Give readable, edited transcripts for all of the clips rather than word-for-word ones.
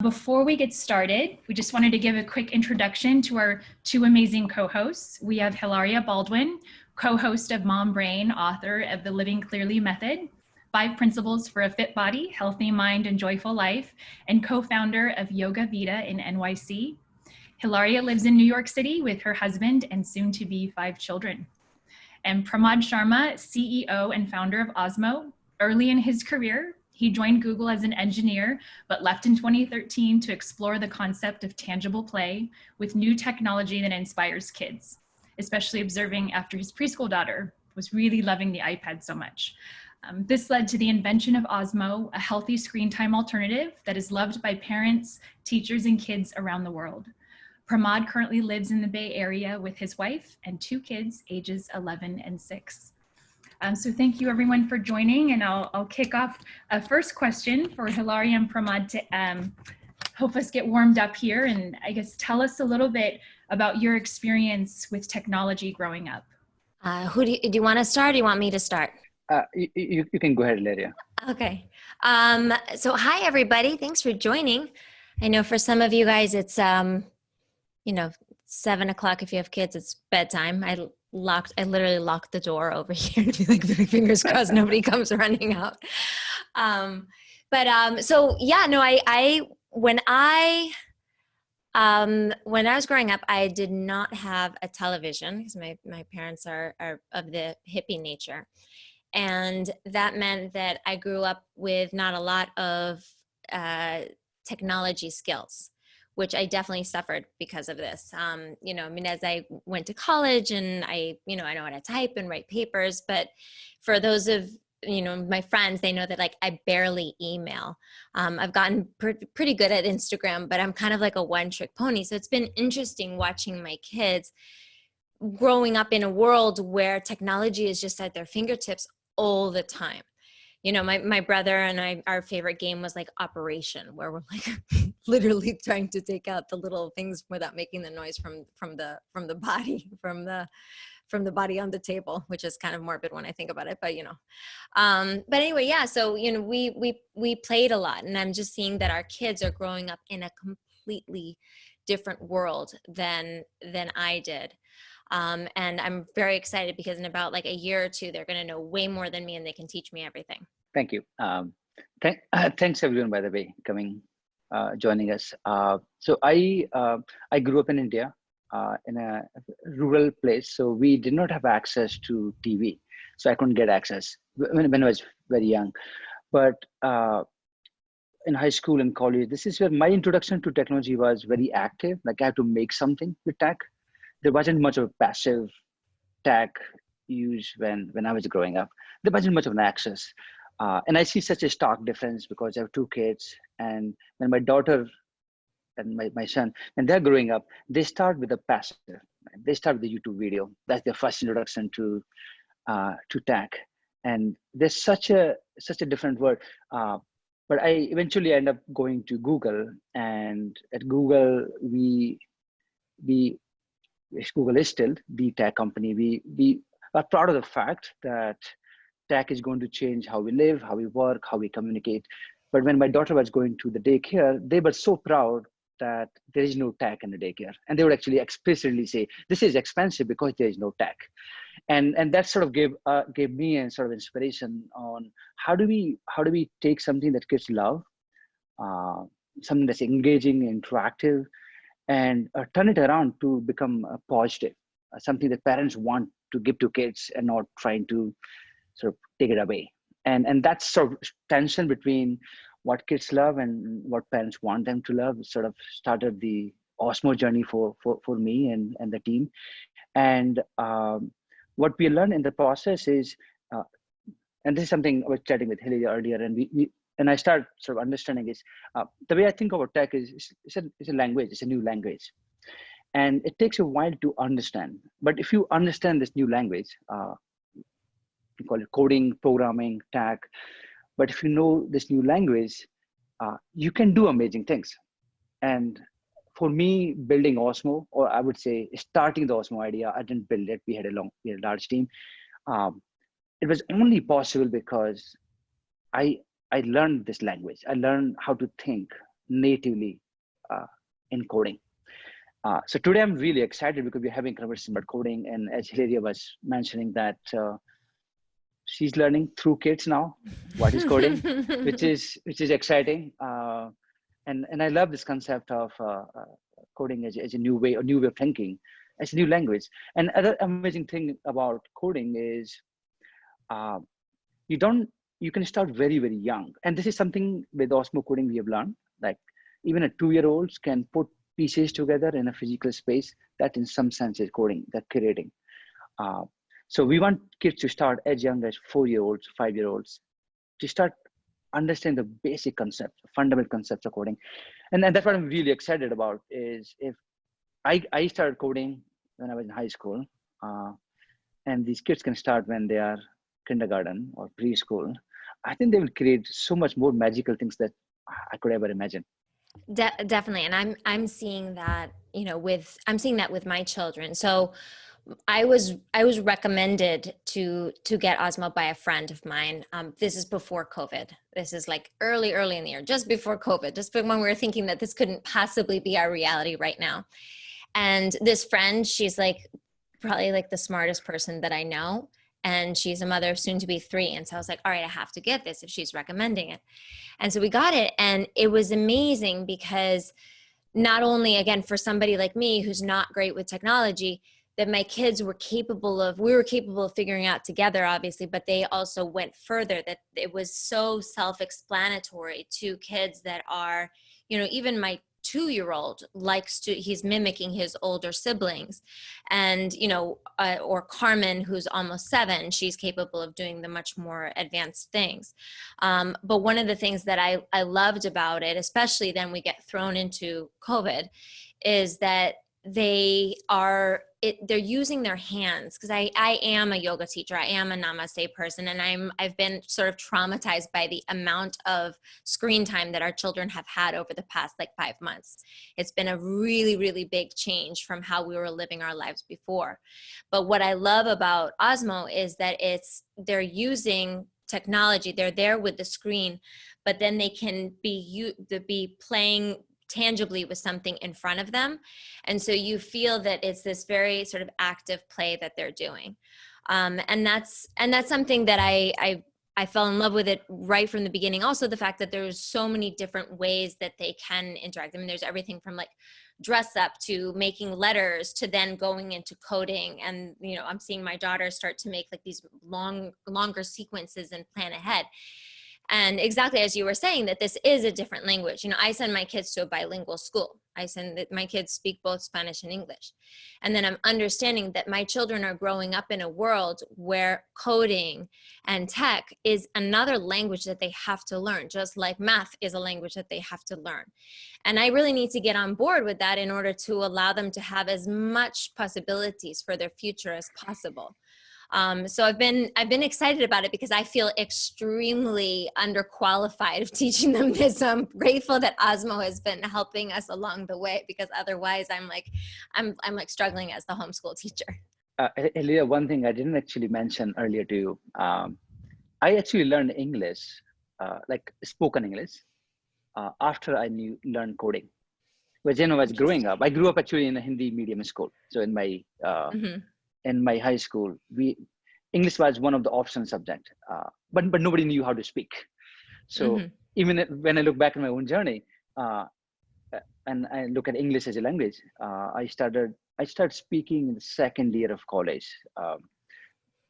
Before we get started, we just wanted to give a quick introduction to our two amazing co-hosts. We have Hilaria Baldwin, co-host of Mom Brain, author of The Living Clearly Method, 5 Principles for a Fit Body, Healthy Mind, and Joyful Life, and co-founder of Yoga Vita in NYC. Hilaria lives in New York City with her husband and soon to be 5 children. And Pramod Sharma, CEO and founder of Osmo. Early in his career, he joined Google as an engineer, but left in 2013 to explore the concept of tangible play with new technology that inspires kids, especially observing after his preschool daughter was really loving the iPad so much. This led to the invention of Osmo, a healthy screen time alternative that is loved by parents, teachers, and kids around the world. Pramod currently lives in the Bay Area with his wife and 2 kids, ages 11 and 6. So thank you everyone for joining, and I'll kick off a first question for Hilaria and Pramod to help us get warmed up here, and I guess tell us a little bit about your experience with technology growing up. Do you want to start or do you want me to start? You can go ahead, Hilaria. Okay. So hi everybody, thanks for joining. I know for some of you guys it's 7 o'clock. If you have kids, it's bedtime. I literally locked the door over here to be like, fingers crossed nobody comes running out. So yeah, no, when I was growing up, I did not have a television because my parents are of the hippie nature. And that meant that I grew up with not a lot of technology skills, which I definitely suffered because of this. As I went to college and I know how to type and write papers, but for those of, my friends, they know that like I barely email. I've gotten pretty good at Instagram, but I'm kind of like a one-trick pony. So it's been interesting watching my kids growing up in a world where technology is just at their fingertips all the time. My brother and I, our favorite game was like Operation, where we're like literally trying to take out the little things without making the noise from the body on the table, which is kind of morbid when I think about it, but but anyway, yeah. So, we played a lot, and I'm just seeing that our kids are growing up in a completely different world than I did. And I'm very excited because in about like a year or 2, they're going to know way more than me and they can teach me everything. Thank you. Thanks everyone, by the way, joining us. So I grew up in India in a rural place. So we did not have access to TV. So I couldn't get access when I was very young. But in high school and college, this is where my introduction to technology was very active. Like I had to make something with tech. There wasn't much of a passive tech use when I was growing up. There wasn't much of an access. And I see such a stark difference because I have 2 kids. And when my daughter and my son, when they're growing up, they start with a passive. They start with the YouTube video. That's their first introduction to tech. And there's such a different world. But I eventually end up going to Google. And at Google, Google is still the tech company. We are proud of the fact that tech is going to change how we live, how we work, how we communicate. But when my daughter was going to the daycare, they were so proud that there is no tech in the daycare. And they would actually explicitly say, this is expensive because there is no tech. And that sort of gave me a sort of inspiration on how do we take something that kids love, something that's engaging, interactive, and turn it around to become positive, something that parents want to give to kids and not trying to sort of take it away. And that sort of tension between what kids love and what parents want them to love sort of started the Osmo journey for me and the team. And what we learned in the process is, and this is something I was chatting with Hilaria earlier, and I started sort of understanding is the way I think about tech is it's a language, it's a new language. And it takes a while to understand. But if you understand this new language, you call it coding, programming, tech. But if you know this new language, you can do amazing things. And for me, building Osmo, or I would say starting the Osmo idea, I didn't build it. We had a large team. It was only possible because I learned this language. I learned how to think natively in coding. So today I'm really excited because we're having a conversation about coding, and as Hilaria was mentioning that she's learning through kids now what is coding, which is exciting. And I love this concept of coding as a new way of thinking, as a new language. And other amazing thing about coding is uh, you can start very, very young. And this is something with Osmo coding we have learned. Like even a 2-year-old can put pieces together in a physical space. That in some sense is coding, that creating. So we want kids to start as young as 4-year-olds, 5-year-olds, to start understand the basic concepts, fundamental concepts of coding. And that's what I'm really excited about is if I started coding when I was in high school, and these kids can start when they are kindergarten or preschool, I think they will create so much more magical things that I could ever imagine. Definitely. And I'm seeing that, I'm seeing that with my children. So I was recommended to get Osmo by a friend of mine. This is before COVID. This is like early in the year, just before COVID, just when we were thinking that this couldn't possibly be our reality right now. And this friend, she's like probably like the smartest person that I know. And she's a mother soon to be 3. And so I was like, all right, I have to get this if she's recommending it. And so we got it. And it was amazing because not only, again, for somebody like me who's not great with technology, that my kids were capable of figuring out together, obviously, but they also went further, that it was so self-explanatory to kids that are, even my 2-year-old he's mimicking his older siblings, and or Carmen, who's almost 7, she's capable of doing the much more advanced things. But one of the things that I loved about it, especially then we get thrown into COVID, is that they're using their hands, because I am a yoga teacher, I am a namaste person, and I've been sort of traumatized by the amount of screen time that our children have had over the past 5 months. It's been a really, really big change from how we were living our lives before. But what I love about Osmo is that they're using technology, they're there with the screen, but then they can be playing tangibly with something in front of them. And so you feel that it's this very sort of active play that they're doing. And that's something that I fell in love with it right from the beginning. Also the fact that there's so many different ways that they can interact. I mean, there's everything from dress up to making letters to then going into coding. And, I'm seeing my daughter start to make these longer sequences and plan ahead. And exactly as you were saying, that this is a different language. I send my kids to a bilingual school. My kids speak both Spanish and English. And then I'm understanding that my children are growing up in a world where coding and tech is another language that they have to learn, just like math is a language that they have to learn. And I really need to get on board with that in order to allow them to have as much possibilities for their future as possible. So I've been excited about it because I feel extremely underqualified of teaching them this. So I'm grateful that Osmo has been helping us along the way, because otherwise I'm struggling as the homeschool teacher. Elia, one thing I didn't actually mention earlier to you, I actually learned English, spoken English, after I learned coding. Because I was growing up, I grew up actually in a Hindi medium school. So in my in my high school, English was one of the optional subjects, but nobody knew how to speak. So even when I look back at my own journey, and I look at English as a language, I started speaking in the 2nd year of college,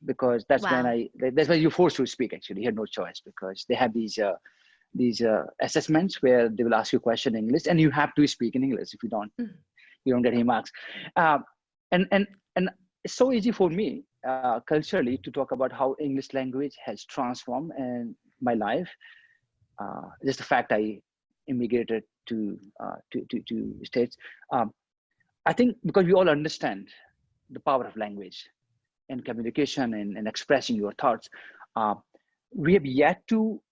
because that's when that's when you're forced to speak. Actually, you had no choice, because they have these assessments where they will ask you a question in English, and you have to speak in English. If you don't, you don't get any marks. And it's so easy for me culturally to talk about how English language has transformed in my life. Just the fact I immigrated to States. I think because we all understand the power of language and communication and expressing your thoughts, we have yet to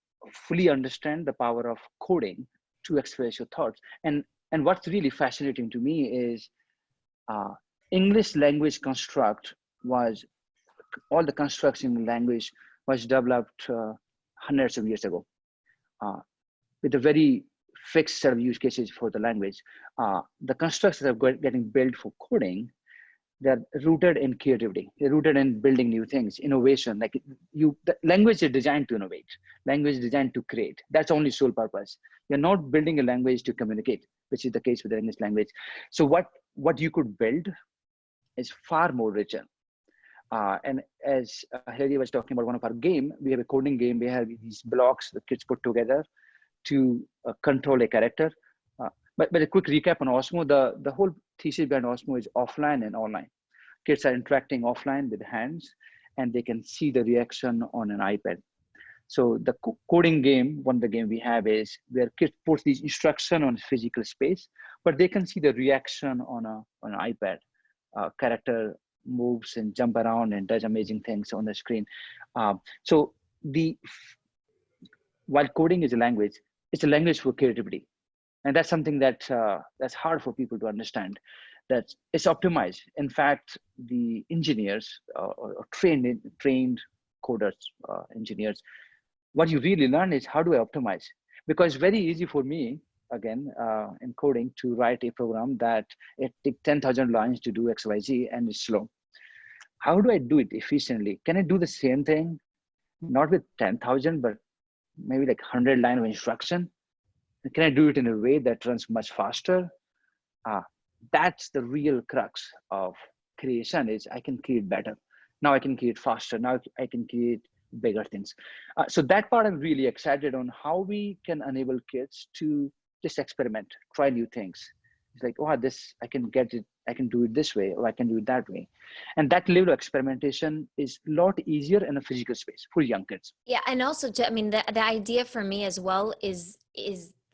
fully understand the power of coding to express your thoughts. And what's really fascinating to me is English language construct all the constructs in language was developed hundreds of years ago with a very fixed set of use cases for the language. The constructs that are getting built for coding, they're rooted in creativity. They're rooted in building new things, innovation. Like the language is designed to innovate. Language is designed to create. That's only sole purpose. You're not building a language to communicate, which is the case with the English language. So what you could build is far more richer. And as Hilaria was talking about one of our game, we have a coding game. We have these blocks the kids put together to control a character. But a quick recap on Osmo, the whole thesis behind Osmo is offline and online. Kids are interacting offline with hands, and they can see the reaction on an iPad. So the coding game, one of the game we have is where kids put these instruction on physical space, but they can see the reaction on an iPad. Character moves and jump around and does amazing things on the screen. So while coding is a language, it's a language for creativity. And that's something that's hard for people to understand, that it's optimized. In fact, the engineers or trained coders, engineers, what you really learn is how do I optimize? Because it's very easy for me, again, in coding, to write a program that it takes 10,000 lines to do XYZ and it's slow. How do I do it efficiently? Can I do the same thing, not with 10,000, but maybe like 100 lines of instruction? Can I do it in a way that runs much faster? That's the real crux of creation, is I can create better. Now I can create faster. Now I can create bigger things. So that part I'm really excited on, how we can enable kids to just experiment, try new things. It's like, oh, this, I can get it. I can do it this way, or I can do it that way. And that level of experimentation is a lot easier in a physical space for young kids. Yeah. And also, I mean, the idea for me as well is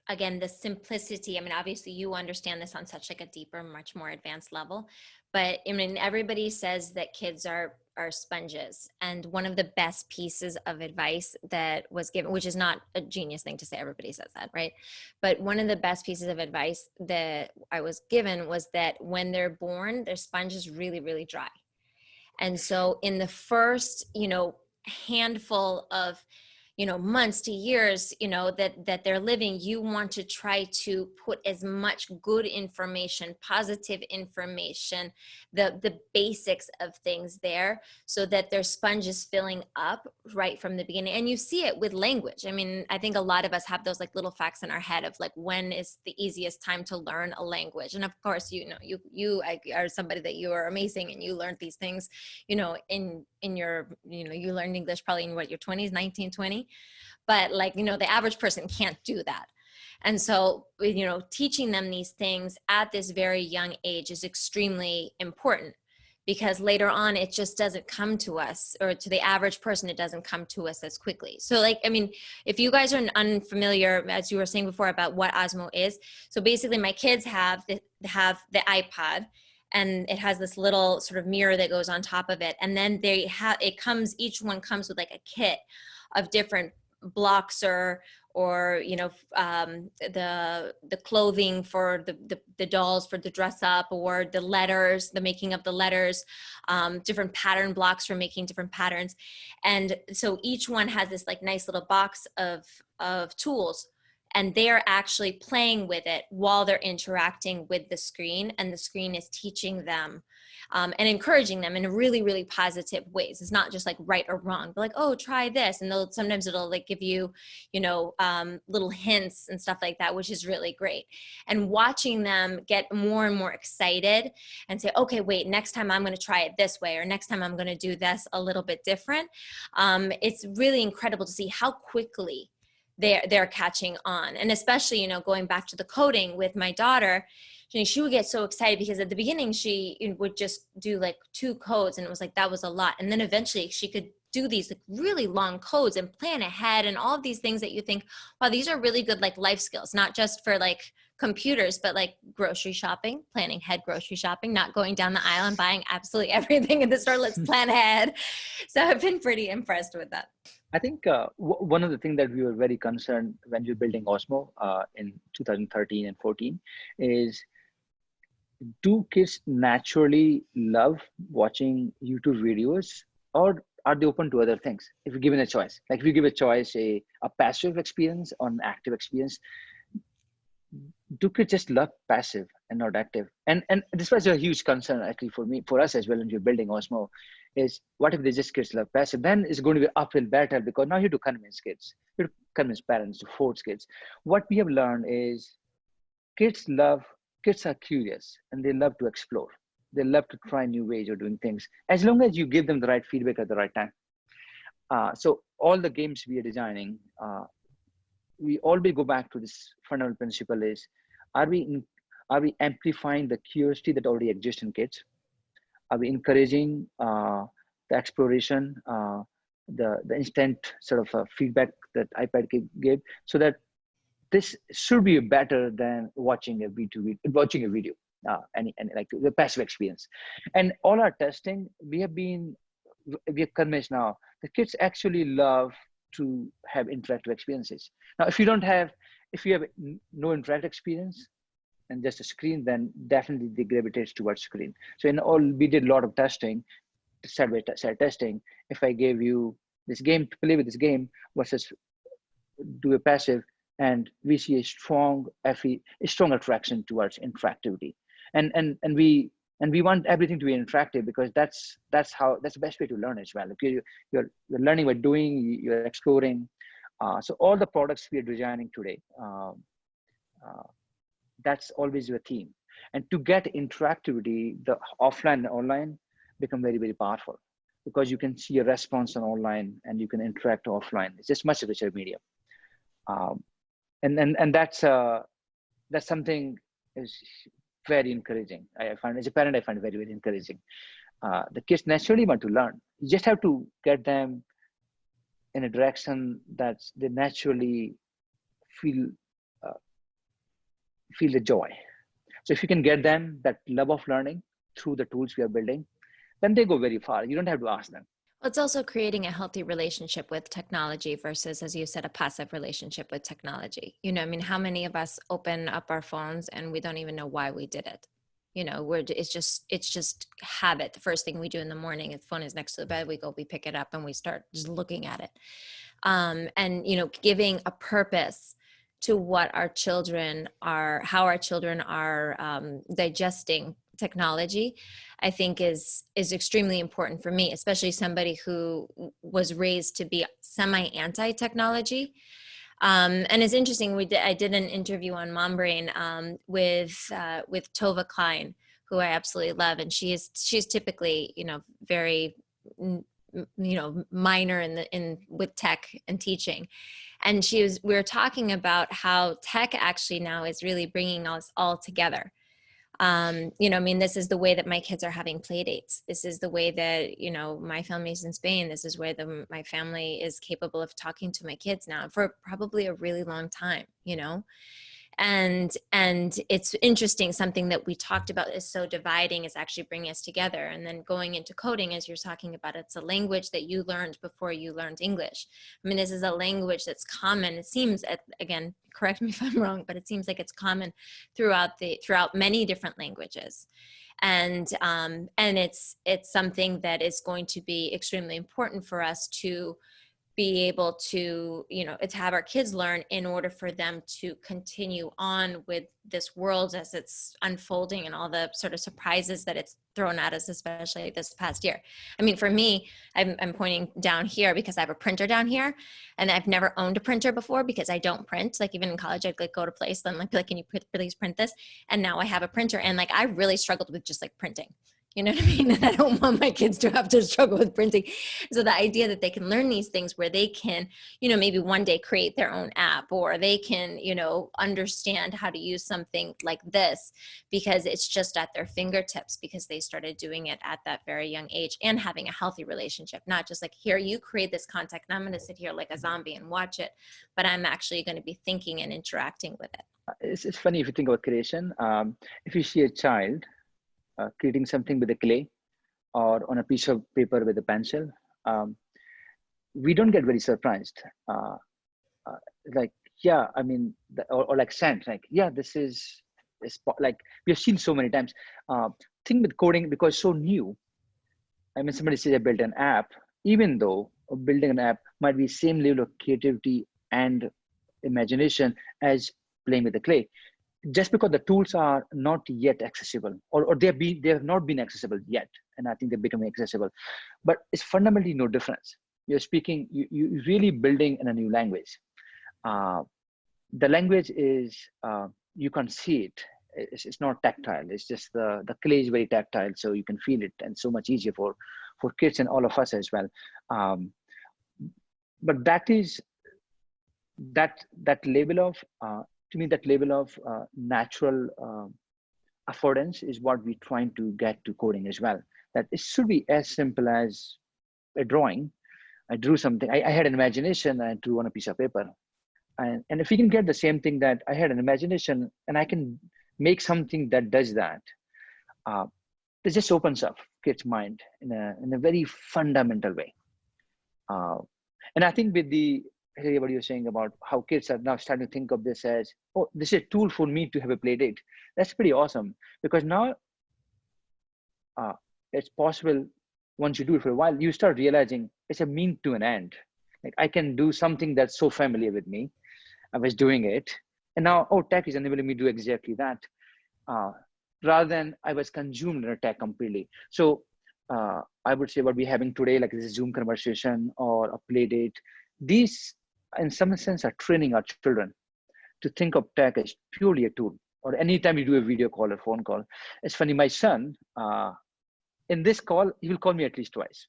again, the simplicity. I mean, obviously you understand this on such like a deeper, much more advanced level, but I mean, everybody says that kids are sponges. And one of the best pieces of advice that was given, which is not a genius thing to say, everybody says that, right? But one of the best pieces of advice that I was given was that when they're born, their sponge is really, really dry. And so in the first, handful of months to years, that they're living, you want to try to put as much good information, positive information, the basics of things there, so that their sponge is filling up right from the beginning. And you see it with language. I mean, I think a lot of us have those like little facts in our head of like, when is the easiest time to learn a language? And of course, you are somebody that you are amazing, and you learned these things, in your, you learned English probably in your 20s, 19, 20. But like, the average person can't do that. And so, teaching them these things at this very young age is extremely important, because later on, it just doesn't come to us, or to the average person, it doesn't come to us as quickly. So like, I mean, if you guys are unfamiliar, as you were saying before, about what Osmo is. So basically my kids have the iPod, and it has this little sort of mirror that goes on top of it. And then each one comes with like a kit of different blocks or the clothing for the dolls for the dress up, or the letters, the making of the letters, different pattern blocks for making different patterns. And so each one has this like nice little box of tools, and they're actually playing with it while they're interacting with the screen, and the screen is teaching them and encouraging them in really, really positive ways. It's not just like right or wrong, but like, oh, try this. And sometimes it'll like give you, little hints and stuff like that, which is really great. And watching them get more and more excited and say, okay, wait, next time I'm going to try it this way, or next time I'm going to do this a little bit different. It's really incredible to see how quickly they're catching on. And especially, going back to the coding with my daughter, she would get so excited, because at the beginning she would just do like 2 codes, and it was like, that was a lot. And then eventually she could do these like really long codes and plan ahead, and all of these things that you think, wow, these are really good like life skills, not just for like computers, but like grocery shopping, planning ahead grocery shopping, not going down the aisle and buying absolutely everything in the store. Let's plan ahead. So I've been pretty impressed with that. I think one of the things that we were very concerned when we were building Osmo in 2013 and 14 is, do kids naturally love watching YouTube videos, or are they open to other things? If you're given a choice, like if you give a choice, a passive experience or an active experience, do kids just love passive and not active? And this was a huge concern actually for us as well when we're building Osmo, is what if they just kids love passive? Then it's going to be uphill battle, because now you have to convince kids, you have to convince parents to force kids. What we have learned is kids are curious and they love to explore. They love to try new ways of doing things, as long as you give them the right feedback at the right time. So all the games we are designing, we always go back to this fundamental principle: is are we amplifying the curiosity that already exists in kids? Are we encouraging the exploration, the instant sort of feedback that iPad gave, so that this should be better than watching a video, any like the passive experience. And all our testing, we are convinced now the kids actually love to have interactive experiences. Now, if you have no interactive experience and just a screen, then definitely they gravitate towards screen. So we did a lot of testing, side testing. If I gave you this game to play with, this game versus do a passive, and we see a strong attraction towards interactivity. And we want everything to be interactive, because that's the best way to learn as well. Okay, you're learning by doing, you're exploring. So all the products we are designing today, that's always your theme. And to get interactivity, the offline and online become very, very powerful, because you can see a response on online and you can interact offline. It's just much richer medium. And that's something is very encouraging. I find, as a parent, I find it very, very encouraging. The kids naturally want to learn. You just have to get them in a direction that they naturally feel the joy. So if you can get them that love of learning through the tools we are building, then they go very far. You don't have to ask them. Well, it's also creating a healthy relationship with technology versus, as you said, a passive relationship with technology. You know, I mean, how many of us open up our phones and we don't even know why we did it? You know, it's just habit. The first thing we do in the morning, if the phone is next to the bed, we pick it up and we start just looking at it. And, you know, giving a purpose to what our children are, how our children are digesting technology, I think is extremely important for me, especially somebody who was raised to be semi-anti-technology. And it's interesting, I did an interview on Mom Brain with Tova Klein, who I absolutely love. And she's typically, you know, very, you know, minor with tech and teaching. And we were talking about how tech actually now is really bringing us all together. You know, I mean, this is the way that my kids are having play dates. This is the way that, you know, my family's in Spain. This is where my family is capable of talking to my kids now for probably a really long time, you know? And it's interesting, something that we talked about is so dividing is actually bringing us together. And then going into coding, as you're talking about, it's a language that you learned before you learned English. I mean, this is a language that's common. It seems, again, correct me if I'm wrong, but it seems like it's common throughout many different languages. And it's something that is going to be extremely important for us to be able to, you know, to have our kids learn in order for them to continue on with this world as it's unfolding and all the sort of surprises that it's thrown at us, especially this past year. I mean, for me, I'm pointing down here because I have a printer down here, and I've never owned a printer before because I don't print. Like even in college, I'd like go to a place and be like, can you please print this? And now I have a printer, and like I really struggled with just like printing. You know what I mean? And I don't want my kids to have to struggle with printing. So the idea that they can learn these things where they can, you know, maybe one day create their own app, or they can, you know, understand how to use something like this because it's just at their fingertips, because they started doing it at that very young age, and having a healthy relationship, not just like, here, you create this content and I'm going to sit here like a zombie and watch it, but I'm actually going to be thinking and interacting with it. It's funny if you think about creation. If you see a child creating something with a clay or on a piece of paper with a pencil, we don't get very surprised. Like, yeah, I mean, or like sand, like, yeah, this is like we have seen so many times. Thing with coding, because it's so new. I mean, somebody says I built an app, even though building an app might be same level of creativity and imagination as playing with the clay. just because the tools are not yet accessible, or they have not been accessible yet, and I think they're becoming accessible, but it's fundamentally no difference. You're speaking, you're really building in a new language. The language is, you can see it. It's not tactile. It's just the clay is very tactile, so you can feel it, and so much easier for kids and all of us as well. But that is that level of to me, that level of natural affordance is what we're trying to get to coding as well. That it should be as simple as a drawing. I drew something. I had an imagination, and I drew on a piece of paper. And if we can get the same thing, that I had an imagination and I can make something that does that, it just opens up kids' mind in a very fundamental way. And I think with what you're saying about how kids are now starting to think of this as, oh, this is a tool for me to have a play date. That's pretty awesome, because now it's possible. Once you do it for a while, you start realizing it's a mean to an end. Like, I can do something that's so familiar with me. I was doing it, and now, oh, tech is enabling me to do exactly that, rather than I was consumed in a tech completely. So I would say what we're having today, like this Zoom conversation or a play date, these in some sense are training our children to think of tech as purely a tool. Or anytime you do a video call or phone call. It's funny, my son, in this call, he will call me at least twice.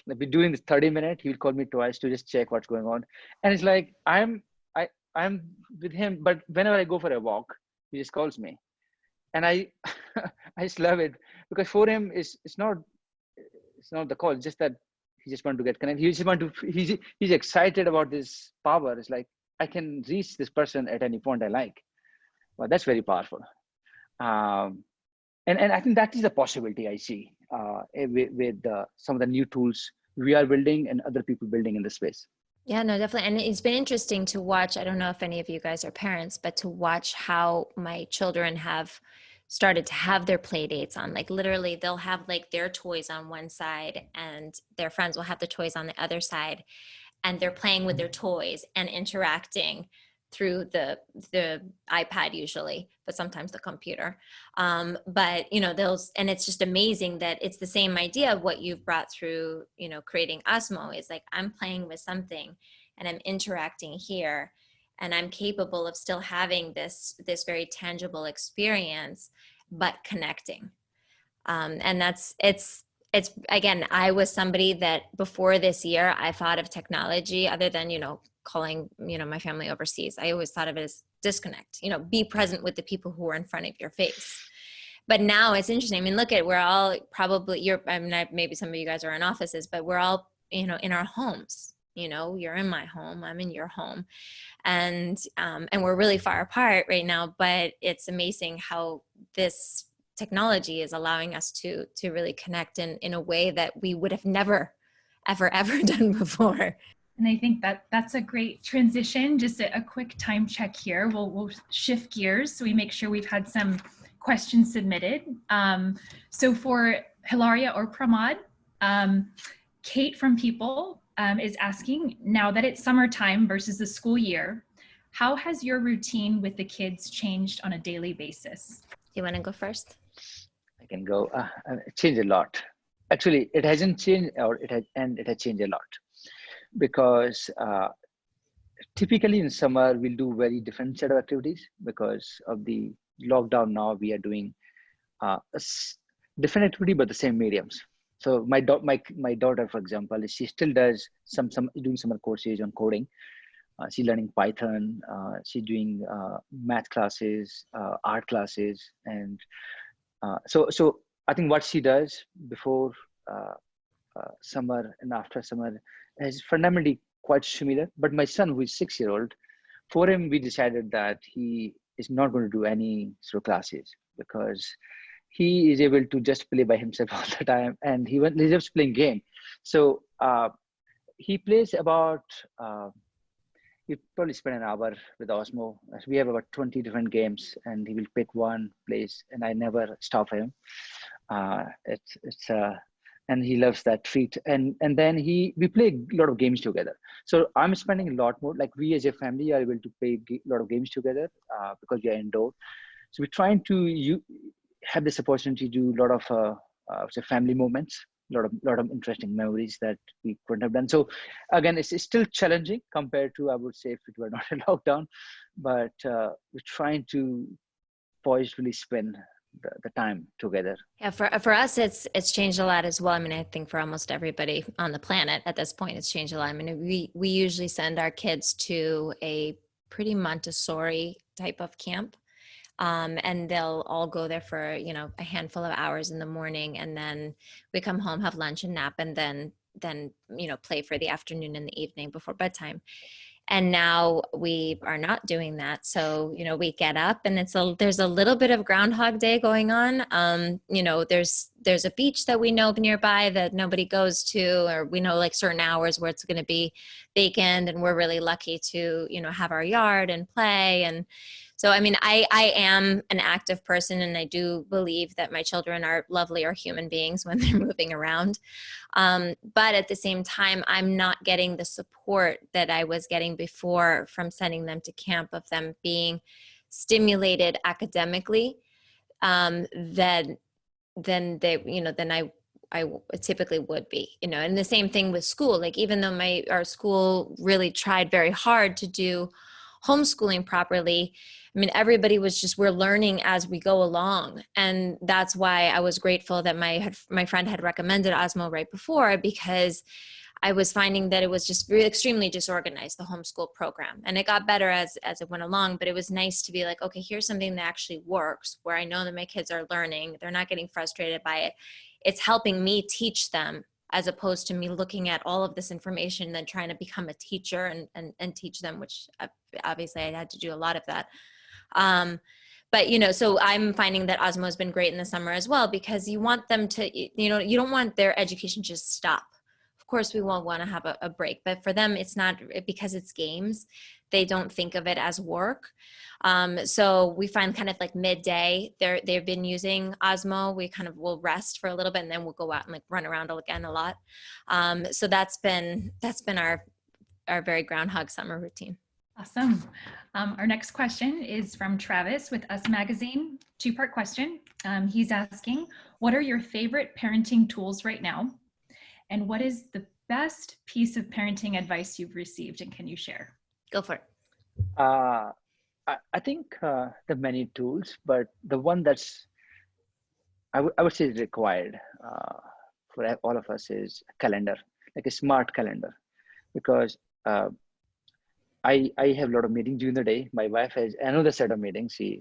Like, we're doing this 30-minute, he will call me twice to just check what's going on. And it's like, I'm with him, but whenever I go for a walk, he just calls me. And I I just love it, because for him it's not the call, it's just that he just want to get connected. He's excited about this power. It's like, I can reach this person at any point I like. Well, that's very powerful. And I think that is a possibility I see with some of the new tools we are building and other people building in the space. Yeah, no, definitely. And it's been interesting to watch. I don't know if any of you guys are parents, but to watch how my children have started to have their play dates on. Like, literally, they'll have like their toys on one side and their friends will have the toys on the other side. And they're playing with their toys and interacting through the iPad usually, but sometimes the computer. But, and it's just amazing that it's the same idea of what you've brought through, creating Osmo. Is like, I'm playing with something and I'm interacting here, and I'm capable of still having this very tangible experience, but connecting. And it's again, I was somebody that before this year, I thought of technology other than, calling, my family overseas. I always thought of it as disconnect, be present with the people who are in front of your face. But now it's interesting. I mean, look at, we're all probably, maybe some of you guys are in offices, but we're all, in our homes. You're in my home, I'm in your home. And we're really far apart right now, but it's amazing how this technology is allowing us to really connect in a way that we would have never, ever done before. And I think that's a great transition. Just a quick time check here. We'll shift gears so we make sure we've had some questions submitted. So for Hilaria or Pramod, Kate from People is asking, now that it's summertime versus the school year, how has your routine with the kids changed on a daily basis? Do you want to go first? I can go. It changed a lot. Actually, it hasn't changed, it has changed a lot, because typically in summer we'll do very different set of activities because of the lockdown. Now we are doing a different activity but the same mediums. So my daughter, for example, she still does some doing summer courses on coding. She's learning Python. She's doing math classes, art classes, and so I think what she does before summer and after summer is fundamentally quite similar. But my son, who is 6-year-old, for him, we decided that he is not going to do any sort of classes, because he is able to just play by himself all the time, and he loves playing game. So he plays about, he probably spend an hour with Osmo. We have about 20 different games, and he will pick one place, and I never stop him. and he loves that treat. And then we play a lot of games together. So I'm spending a lot more, like we as a family are able to play a lot of games together because we are indoor. So we're trying to have this opportunity to do a lot of say family moments, a lot of interesting memories that we couldn't have done. So again, it's still challenging compared to, I would say, if it were not a lockdown, but we're trying to poisefully spend the time together. Yeah, for us, it's changed a lot as well. I mean, I think for almost everybody on the planet at this point, it's changed a lot. I mean, we usually send our kids to a pretty Montessori type of camp. And they'll all go there for, a handful of hours in the morning, and then we come home, have lunch and nap, and then play for the afternoon and the evening before bedtime. And now we are not doing that. So, we get up and there's a little bit of Groundhog Day going on. There's a beach that we know nearby that nobody goes to, or we know like certain hours where it's going to be vacant, and we're really lucky to, have our yard and play. And so, I mean, I am an active person, and I do believe that my children are lovelier human beings when they're moving around. But at the same time, I'm not getting the support that I was getting before from sending them to camp, of them being stimulated academically, than I typically would be, and the same thing with school. Like, even though our school really tried very hard to do homeschooling properly, I mean, everybody we're learning as we go along. And that's why I was grateful that my friend had recommended Osmo right before, because I was finding that it was just really extremely disorganized, the homeschool program. And it got better as it went along, but it was nice to be like, okay, here's something that actually works, where I know that my kids are learning. They're not getting frustrated by it. It's helping me teach them, as opposed to me looking at all of this information and then trying to become a teacher and teach them, which obviously I had to do a lot of that. But, so I'm finding that Osmo has been great in the summer as well, because you want them to, you don't want their education to just stop. Of course, we won't want to have a break, but for them, it's not, because it's games. They don't think of it as work. So we find kind of like midday, they've been using Osmo. We kind of will rest for a little bit, and then we'll go out and like run around again a lot. So that's been our very groundhog summer routine. Awesome. Our next question is from Travis with Us Magazine. Two-part question. He's asking, what are your favorite parenting tools right now? And what is the best piece of parenting advice you've received, and can you share? Go for it. I think there are many tools, but the one that's I would say is required for all of us is a calendar, like a smart calendar, because I have a lot of meetings during the day. My wife has another set of meetings. She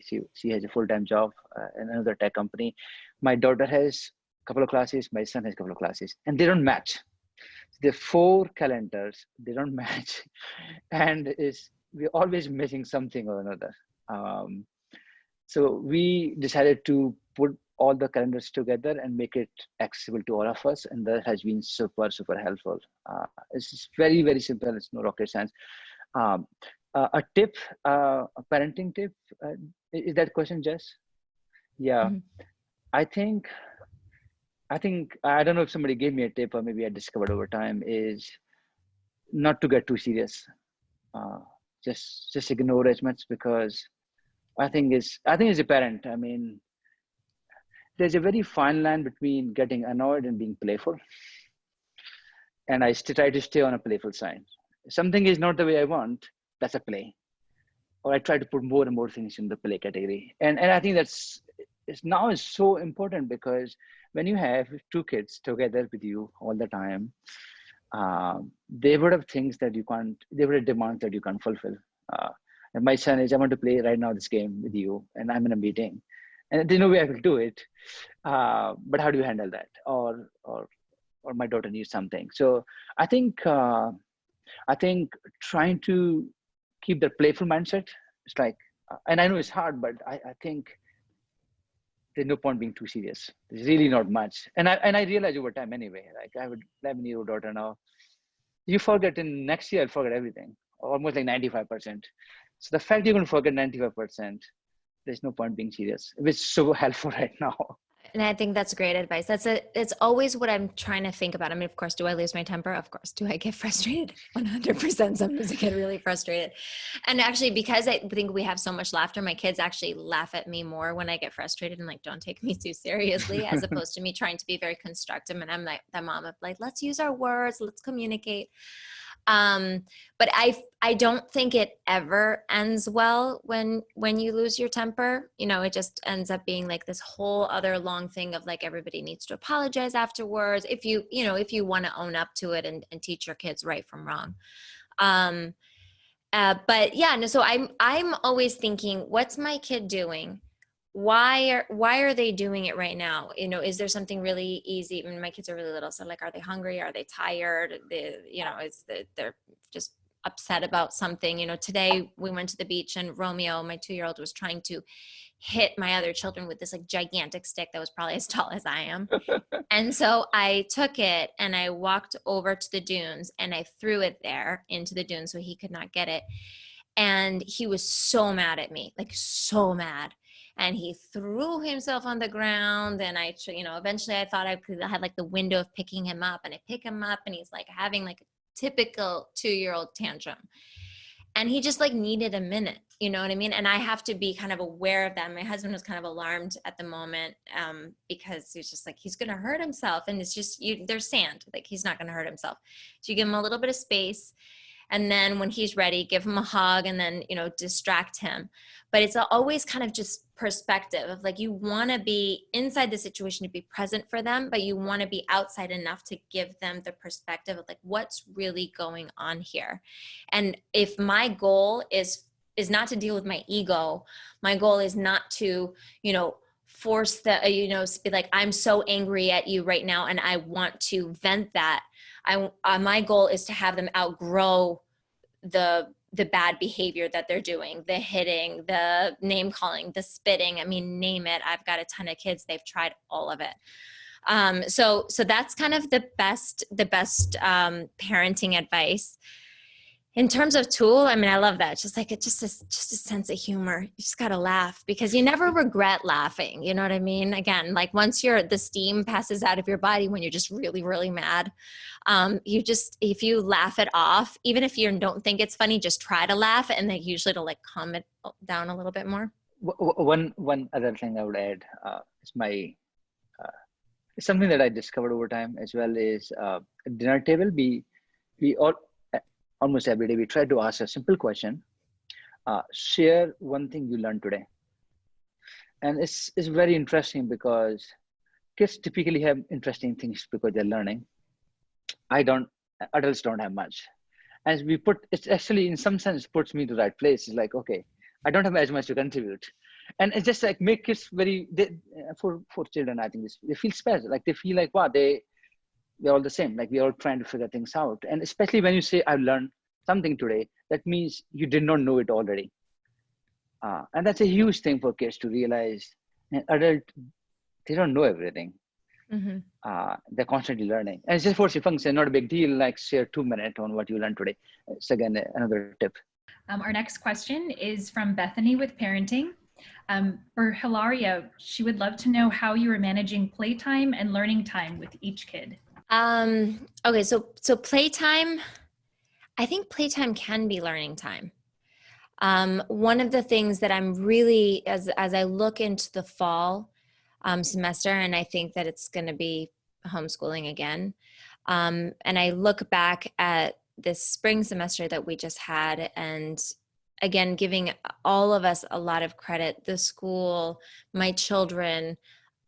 has a full-time job in another tech company. My daughter has a couple of classes. My son has a couple of classes, and they don't match. The 4 calendars, they don't match, and we're always missing something or another. So we decided to put all the calendars together and make it accessible to all of us, and that has been super, super helpful. It's just very, very simple. It's no rocket science. A tip, a parenting tip, is that question, Jess? Yeah. Mm-hmm. I think I don't know if somebody gave me a tip or maybe I discovered over time, is not to get too serious. Just ignore as much, because I think as a parent, I mean, there's a very fine line between getting annoyed and being playful. And I try to stay on a playful side. If something is not the way I want, that's a play. Or I try to put more and more things in the play category. And I think it's now so important, because when you have 2 kids together with you all the time, they would have things that you can't, they would have demands that you can't fulfill. And my son is, I want to play right now this game with you, and I'm in a meeting, and there's no way I will do it. But how do you handle that? Or my daughter needs something. So I think trying to keep the playful mindset, it's like, and I know it's hard, but I think there's no point being too serious. There's really not much. And I realize over time anyway, like I have a 11-year-old daughter now. You forget in next year, I'll forget everything, almost like 95%. So the fact you're going to forget 95%, there's no point being serious, which is so helpful right now. And I think that's great advice. It's always what I'm trying to think about. I mean, of course, do I lose my temper? Of course. Do I get frustrated? 100%. Sometimes I get really frustrated. And actually, because I think we have so much laughter, my kids actually laugh at me more when I get frustrated and like, don't take me too seriously, as opposed to me trying to be very constructive. And I'm like that mom of like, let's use our words, let's communicate. But I don't think it ever ends well when you lose your temper. You know, it just ends up being like this whole other long thing of like, everybody needs to apologize afterwards. If you want to own up to it and teach your kids right from wrong. But yeah, no, so I'm always thinking, what's my kid doing? Why are they doing it right now? You know, is there something really easy? I mean, my kids are really little, so like, are they hungry? Are they tired? They're just upset about something. You know, today we went to the beach and Romeo, my 2-year-old, was trying to hit my other children with this like gigantic stick that was probably as tall as I am. And so I took it and I walked over to the dunes and I threw it there into the dunes so he could not get it. And he was so mad at me, like so mad. And he threw himself on the ground. And eventually I thought I had like the window of picking him up, and I pick him up and he's like having like a typical 2-year-old tantrum. And he just like needed a minute, you know what I mean? And I have to be kind of aware of that. My husband was kind of alarmed at the moment because he's just like, he's going to hurt himself. And it's just, there's sand, like he's not going to hurt himself. So you give him a little bit of space. And then when he's ready, give him a hug and then, distract him. But it's always kind of just perspective of like, you want to be inside the situation to be present for them, but you want to be outside enough to give them the perspective of like, what's really going on here. And if my goal is not to deal with my ego, my goal is not to, force the, be like, I'm so angry at you right now and I want to vent that. My goal is to have them outgrow the bad behavior that they're doing, the hitting, the name calling, the spitting. I mean, name it. I've got a ton of kids. They've tried all of it. So that's kind of the best parenting advice. In terms of tool, I mean, I love that. It's just a sense of humor. You just got to laugh because you never regret laughing. You know what I mean? Again, like once the steam passes out of your body when you're just really, really mad, if you laugh it off, even if you don't think it's funny, just try to laugh, and then usually it'll like calm it down a little bit more. One other thing I would add is something that I discovered over time as well is at dinner table, we all, almost every day, we try to ask a simple question, share one thing you learned today. And it's very interesting because kids typically have interesting things because they're learning. Adults don't have much. As it's actually in some sense puts me to the right place. It's like, okay, I don't have as much to contribute. And it's just like make kids for children, I think they feel special. Like they feel like, wow, we're all the same. Like we're all trying to figure things out. And especially when you say, I've learned something today, that means you did not know it already. And that's a huge thing for kids to realize. An adult, they don't know everything. Mm-hmm. They're constantly learning. And it's just for function, not a big deal, like share 2 minutes on what you learned today. It's again, another tip. Our next question is from Bethany with parenting. For Hilaria, she would love to know how you are managing playtime and learning time with each kid. Okay, so playtime, I think playtime can be learning time. One of the things that I'm really, as I look into the fall semester, and I think that it's going to be homeschooling again, and I look back at this spring semester that we just had, and again, giving all of us a lot of credit, the school, my children,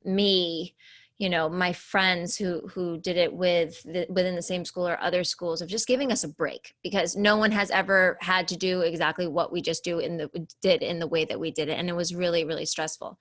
me, my friends who did it within the same school or other schools, of just giving us a break, because no one has ever had to do exactly what we just did in the way that we did it. And it was really, really stressful.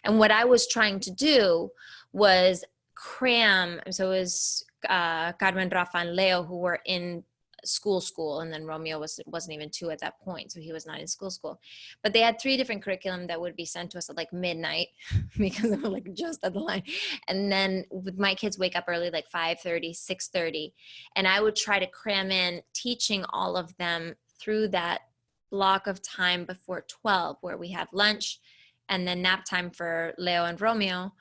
And what I was trying to do was cram. So it was Carmen, Rafa, and Leo who were in school, and then Romeo wasn't even 2 at that point, so he was not in school. But they had 3 different curriculum that would be sent to us at like midnight because they were like just at the line. And then my kids wake up early, like 5:30, 6:30, and I would try to cram in teaching all of them through that block of time before 12, where we have lunch and then nap time for Leo and Romeo.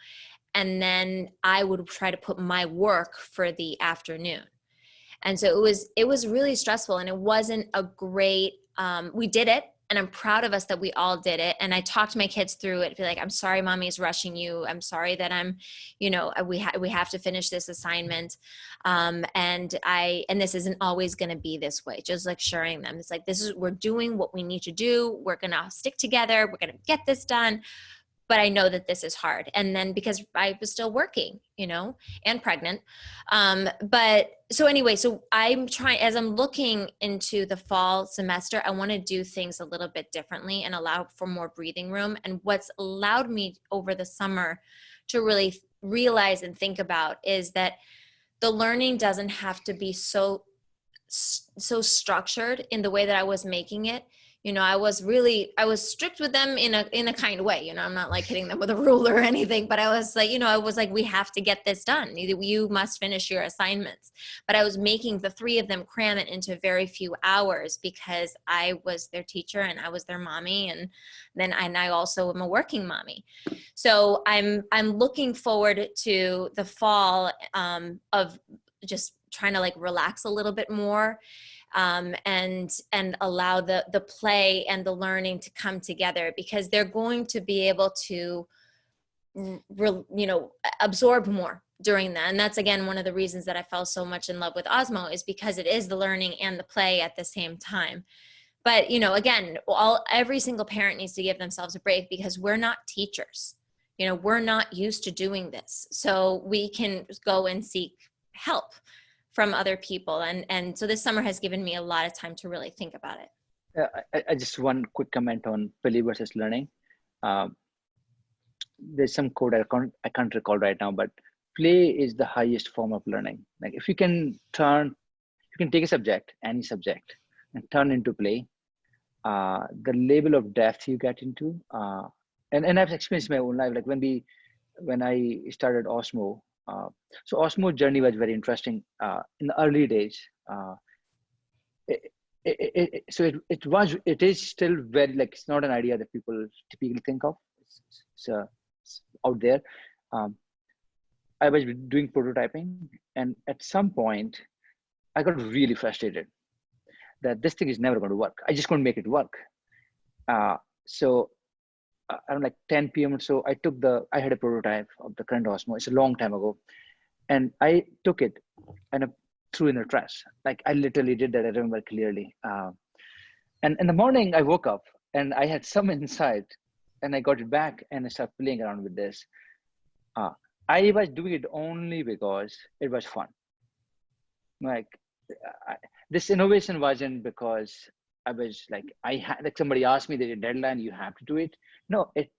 And then I would try to put my work for the afternoon. And so it was really stressful, and it wasn't a great, we did it, and I'm proud of us that we all did it. And I talked my kids through it, be like, I'm sorry, mommy's rushing you. I'm sorry that I'm, we have to finish this assignment. And this isn't always going to be this way. Just like assuring them, it's like, we're doing what we need to do. We're going to stick together. We're going to get this done. But I know that this is hard. And then because I was still working, and pregnant. But so anyway, so I'm trying, as I'm looking into the fall semester, I want to do things a little bit differently and allow for more breathing room. And what's allowed me over the summer to really realize and think about is that the learning doesn't have to be so structured in the way that I was making it. I was strict with them in a kind of way. I'm not like hitting them with a ruler or anything, but I was like, we have to get this done. You must finish your assignments. But I was making the three of them cram it into very few hours because I was their teacher and I was their mommy. And I also am a working mommy. So I'm looking forward to the fall of just trying to like relax a little bit more. And allow the play and the learning to come together, because they're going to be able to, absorb more during that. And that's, again, one of the reasons that I fell so much in love with Osmo, is because it is the learning and the play at the same time. But, again, every single parent needs to give themselves a break, because we're not teachers. We're not used to doing this. So we can go and seek help from other people. And so this summer has given me a lot of time to really think about it. I just one quick comment on play versus learning. There's some code I can't recall right now, but play is the highest form of learning. Like if you can take a subject, any subject, and turn into play, the level of depth you get into, and I've experienced my own life. Like when I started Osmo, so Osmo journey was very interesting in the early days. It is still very, like, it's not an idea that people typically think of. It's out there. I was doing prototyping, and at some point I got really frustrated that this thing is never going to work. I just couldn't make it work. So around like 10 p.m. or so, I had a prototype of the current Osmo. It's a long time ago. And I took it and I threw in the trash. Like I literally did that. I remember clearly. And in the morning I woke up and I had some insight, and I got it back and I started playing around with this. I was doing it only because it was fun. Like this innovation wasn't because I was like, like somebody asked me, there's a deadline, you have to do it. No, it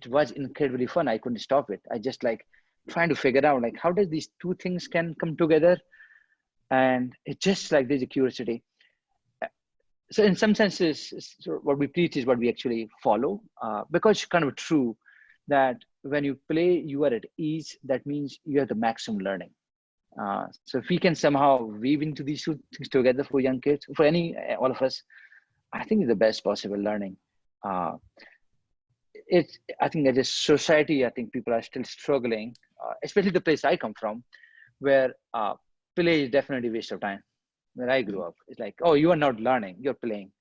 was incredibly fun. I couldn't stop it. I just like trying to figure out like, how does these two things can come together? And it's just like, there's a curiosity. So in some senses, what we preach is what we actually follow, because it's kind of true that when you play, you are at ease. That means you have the maximum learning. So if we can somehow weave into these two things together for young kids, for all of us, I think it's the best possible learning. I think as a society, I think people are still struggling, especially the place I come from, where play is definitely a waste of time. Where I grew up, it's like, oh, you are not learning, you're playing.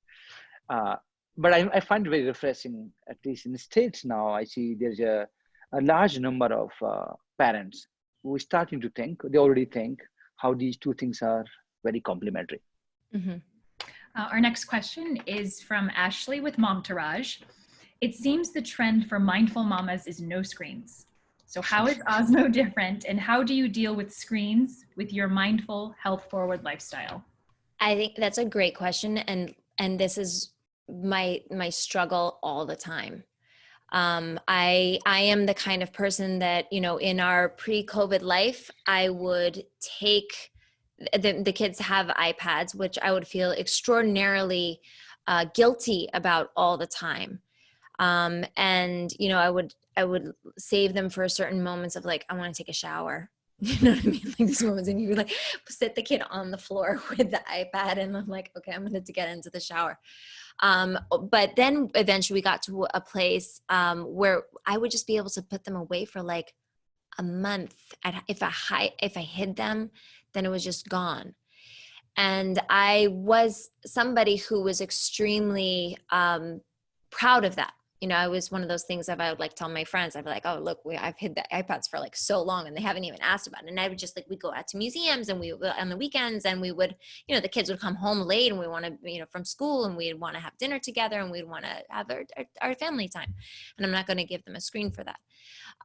But I find it very refreshing, at least in the States now. I see there's a large number of parents who are starting to think, they already think, how these two things are very complementary. Mm-hmm. Our next question is from Ashley with Momtourage. It seems the trend for mindful mamas is no screens. So how is Osmo different, and how do you deal with screens with your mindful, health-forward lifestyle? I think that's a great question, and this is my struggle all the time. I am the kind of person that, in our pre-COVID life, I would take the kids have iPads, which I would feel extraordinarily guilty about all the time. And, I would save them for certain moments of like, I want to take a shower. You know what I mean? Like these moments, and you like sit the kid on the floor with the iPad, and I'm like, okay, I'm going to get into the shower. But then eventually we got to a place where I would just be able to put them away for like a month. If I hid them, then it was just gone. And I was somebody who was extremely proud of that. You know, I was one of those things that I would like tell my friends, I'd be like, oh, look, I've hid the iPads for like so long and they haven't even asked about it. And I would just like, we go out to museums and we on the weekends and we would, you know, the kids would come home late and we want to, you know, from school and we'd want to have dinner together and we'd want to have our family time. And I'm not going to give them a screen for that.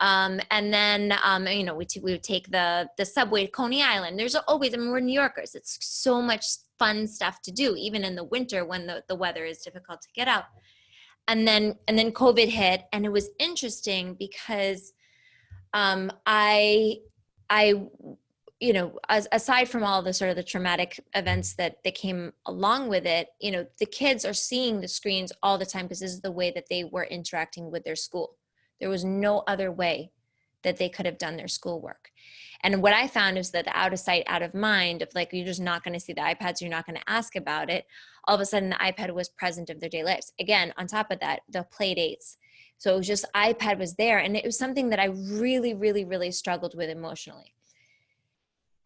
And then, you know, we would take the subway to Coney Island. There's always, I mean, we're New Yorkers. It's so much fun stuff to do, even in the winter when the weather is difficult to get out. And then COVID hit, and it was interesting because I, you know, aside from all the sort of the traumatic events that came along with it, you know, the kids are seeing the screens all the time because this is the way that they were interacting with their school. There was no other way that they could have done their schoolwork. And what I found is that the out of sight, out of mind of like, you're just not going to see the iPads, you're not going to ask about it. All of a sudden the iPad was present of their daily lives. Again, on top of that, the play dates. So it was just iPad was there. And it was something that I really, really, really struggled with emotionally.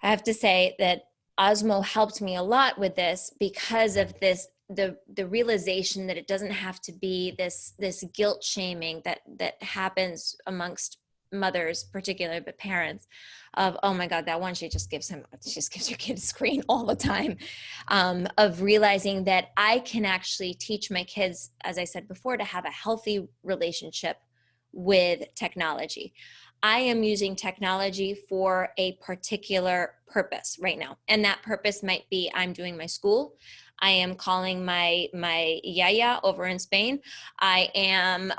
I have to say that Osmo helped me a lot with this because of this, the realization that it doesn't have to be this guilt shaming that happens amongst mothers, particularly, but parents of, oh my God, that one, she just gives her kid a screen all the time, of realizing that I can actually teach my kids, as I said before, to have a healthy relationship with technology. I am using technology for a particular purpose right now. And that purpose might be I'm doing my school. I am calling my yaya over in Spain. I am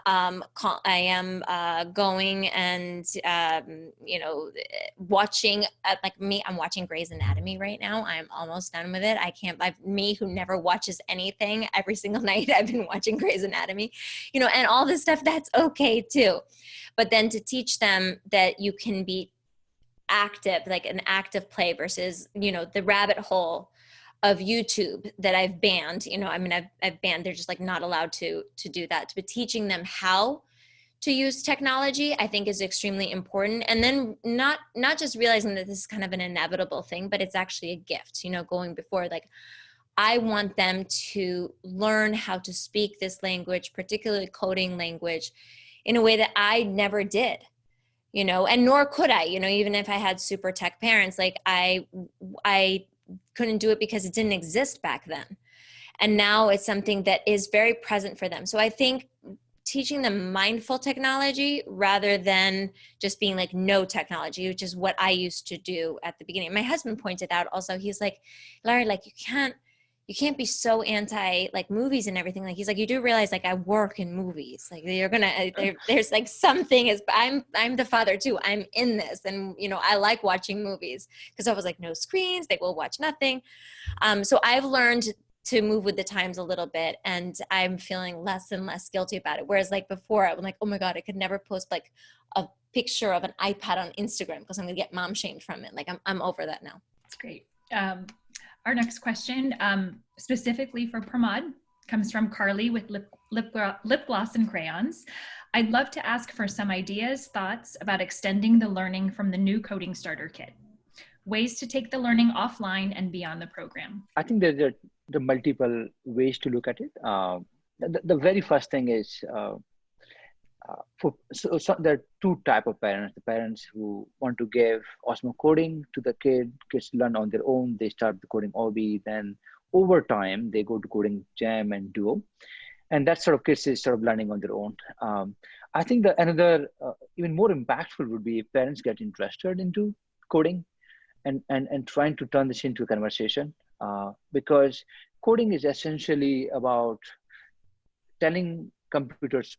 going and you know, watching like me. I'm watching Grey's Anatomy right now. I'm almost done with it. Me who never watches anything every single night. I've been watching Grey's Anatomy, you know, and all this stuff. That's okay too, but then to teach them that you can be active, like an active play versus, you know, the rabbit hole of YouTube that I've banned, you know, I mean, I've banned, they're just like not allowed to do that, but teaching them how to use technology, I think is extremely important. And then not just realizing that this is kind of an inevitable thing, but it's actually a gift, you know, going before, like, I want them to learn how to speak this language, particularly coding language, in a way that I never did, you know, and nor could I, you know, even if I had super tech parents, like I couldn't do it because it didn't exist back then. And now it's something that is very present for them. So I think teaching them mindful technology rather than just being like no technology, which is what I used to do at the beginning. My husband pointed out also, he's like, Larry, like you can't be so anti like movies and everything. Like he's like, you do realize like I work in movies. Like there's like something is, I'm the father too. I'm in this. And, you know, I like watching movies because I was like, no screens, they will watch nothing. So I've learned to move with the times a little bit and I'm feeling less and less guilty about it. Whereas like before I'm like, oh my God, I could never post like a picture of an iPad on Instagram because I'm gonna get mom shamed from it. Like I'm over that now. That's great. Our next question, specifically for Pramod, comes from Carly with lip gloss and crayons. I'd love to ask for some ideas, thoughts about extending the learning from the new coding starter kit. Ways to take the learning offline and beyond the program. I think there are multiple ways to look at it. The very first thing is, so there are two types of parents. The parents who want to give Osmo coding to the kids learn on their own. They start the coding hobby. Then over time, they go to coding jam and duo. And that sort of kids is sort of learning on their own. I think that another even more impactful would be if parents get interested into coding and trying to turn this into a conversation. Because coding is essentially about telling computers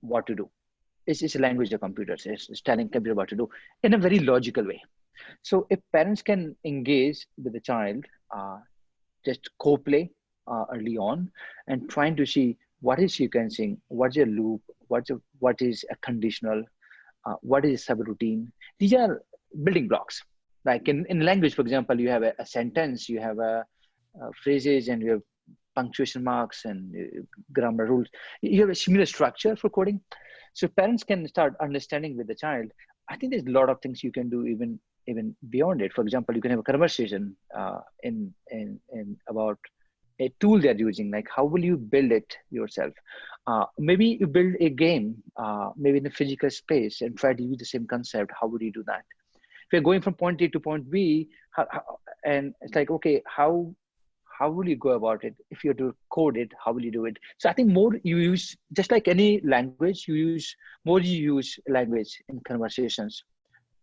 what to do. It's a language of computers. It's telling computer what to do in a very logical way. So if parents can engage with the child, just co-play early on and trying to see what is sequencing, what's your loop, what is a conditional, what is a subroutine. These are building blocks. Like in language, for example, you have a sentence, you have phrases, and you have punctuation marks and grammar rules. You have a similar structure for coding. So parents can start understanding with the child, I think there's a lot of things you can do even beyond it. For example, you can have a conversation in about a tool they're using, like how will you build it yourself? Maybe you build a game, maybe in the physical space, and try to use the same concept. How would you do that? If you're going from point A to point B, and it's like, okay, how will you go about it? If you have to code it, how will you do it? So I think more you use, just like any language, you use language in conversations,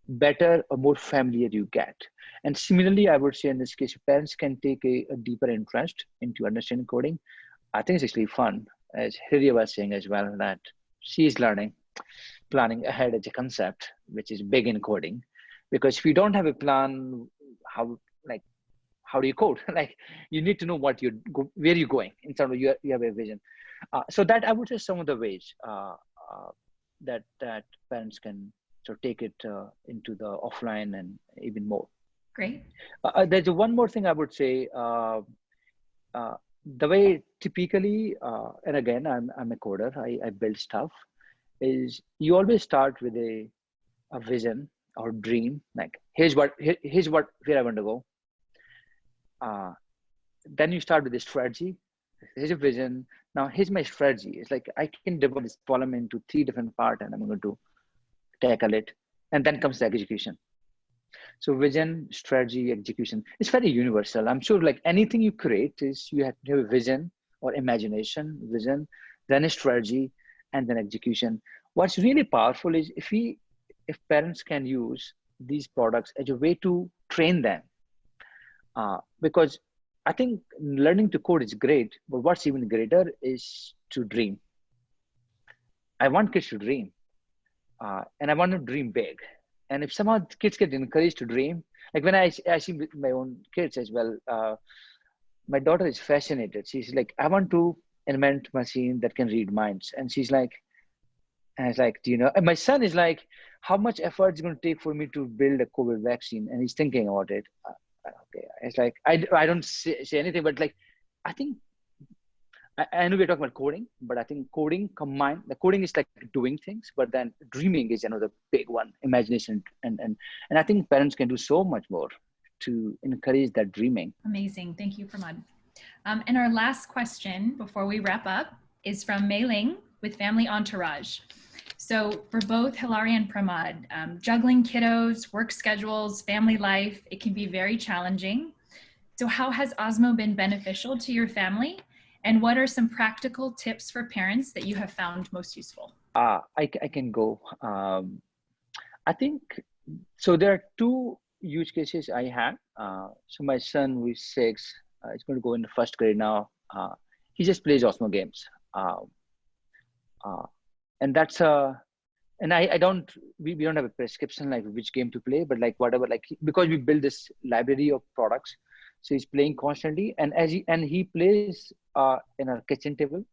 better or more familiar you get. And similarly, I would say in this case, parents can take a deeper interest into understanding coding. I think it's actually fun, as Hilaria was saying as well, that she's learning, planning ahead as a concept, which is big in coding. Because if you don't have a plan, like how do you code? Like you need to know where you're going in terms of you have a vision. So that I would say some of the ways that parents can sort of take it into the offline and even more. Great. There's one more thing I would say. The way typically, and again, I'm a coder. I build stuff. Is you always start with a vision or dream. Like here's where I want to go. Then you start with a strategy. Here's a vision. Now here's my strategy. It's like I can divide this problem into 3 different parts, and I'm going to tackle it. And then comes the execution. So vision, strategy, execution. It's very universal. I'm sure like anything you create is you have to have a vision or imagination, vision, then a strategy, and then execution. What's really powerful is if parents can use these products as a way to train them. Because I think learning to code is great, but what's even greater is to dream. I want kids to dream, and I want to dream big. And if somehow kids get encouraged to dream, like when I see with my own kids as well, my daughter is fascinated. She's like, I want to invent a machine that can read minds. And she's like, and it's like, do you know? And my son is like, how much effort is it going to take for me to build a COVID vaccine? And he's thinking about it. Okay, it's like I don't say anything, but like I think I know we're talking about coding, but I think coding is like doing things, but then dreaming is another big one, imagination, and I think parents can do so much more to encourage that dreaming. Amazing, thank you, Pramod. And our last question before we wrap up is from Mei Ling with Family Entourage. So for both Hilaria and Pramod, juggling kiddos, work schedules, family life, it can be very challenging. So how has Osmo been beneficial to your family? And what are some practical tips for parents that you have found most useful? I can go. I think, so there are 2 use cases I have. So my son, who is 6, is going to go in the 1st grade now. He just plays Osmo games. And that's and we don't have a prescription like which game to play, but like whatever, like because we build this library of products, so he's playing constantly, and he plays in a kitchen table,